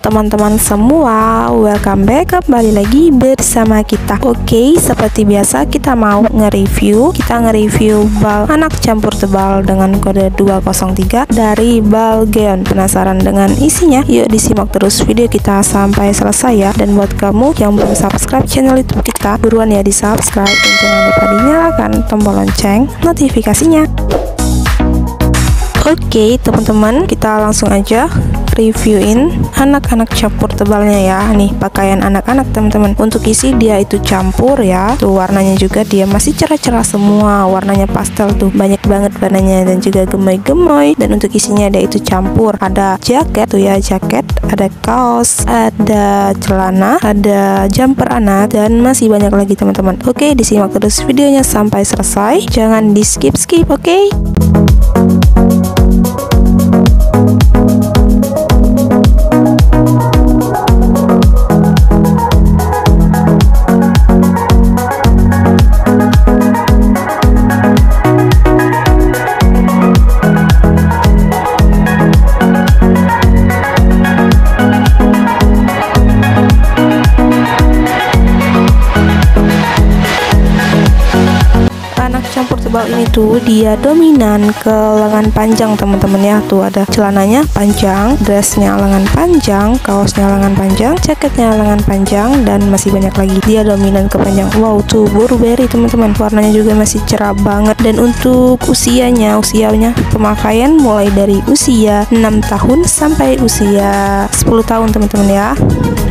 teman-teman semua, welcome back, kembali lagi bersama kita. Oke, seperti biasa kita mau nge-review bal anak campur tebal dengan kode 203 dari Balgeon. Penasaran dengan isinya? Yuk disimak terus video kita sampai selesai ya. Dan buat kamu yang belum subscribe channel YouTube kita, buruan ya di subscribe dan jangan lupa dinyalakan tombol lonceng notifikasinya. Oke teman-teman, kita langsung aja reviewin anak-anak campur tebalnya ya. Nih pakaian anak-anak teman-teman. Untuk isi dia itu campur ya. Tuh warnanya juga dia masih cerah-cerah semua. Warnanya pastel tuh, banyak banget warnanya dan juga gemoy-gemoy. Dan untuk isinya dia itu campur. Ada jaket tuh ya, jaket, ada kaos, ada celana, ada jumper anak dan masih banyak lagi teman-teman. Oke, disimak terus videonya sampai selesai. Jangan di skip-skip, oke? Campur tebal ini tuh dia dominan ke lengan panjang teman-teman ya. Tuh ada celananya panjang, dressnya lengan panjang, kaosnya lengan panjang, jaketnya lengan panjang dan masih banyak lagi. Dia dominan ke panjang. Wow, tuh Burberry teman-teman, warnanya juga masih cerah banget. Dan untuk usianya pemakaian mulai dari usia 6 tahun sampai usia 10 tahun teman-teman ya.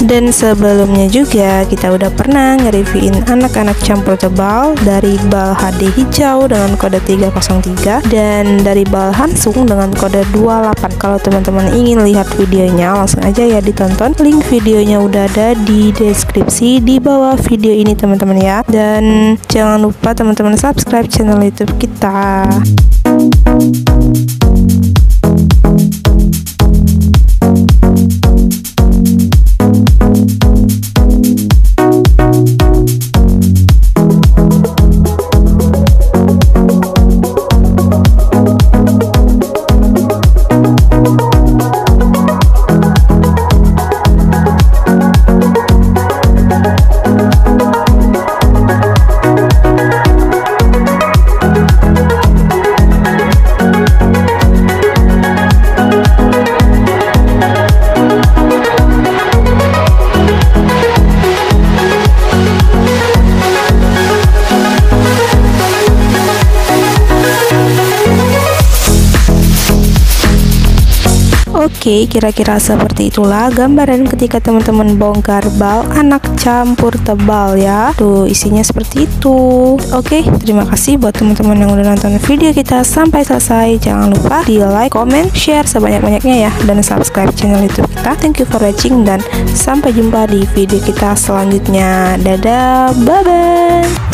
Dan sebelumnya juga kita udah pernah nge-reviewin anak-anak campur tebal dari bal HD hijau dengan kode 303 dan dari bal Hansung dengan kode 28. Kalau teman-teman ingin lihat videonya langsung aja ya ditonton. Link videonya udah ada di deskripsi di bawah video ini teman-teman ya. Dan jangan lupa teman-teman subscribe channel YouTube kita. Oke, kira-kira seperti itulah gambaran ketika teman-teman bongkar bal anak campur tebal ya. Tuh isinya seperti itu. Oke, terima kasih buat teman-teman yang udah nonton video kita sampai selesai. Jangan lupa di like, comment, share sebanyak-banyaknya ya, dan subscribe channel YouTube kita. Thank you for watching dan sampai jumpa di video kita selanjutnya. Dadah, bye bye.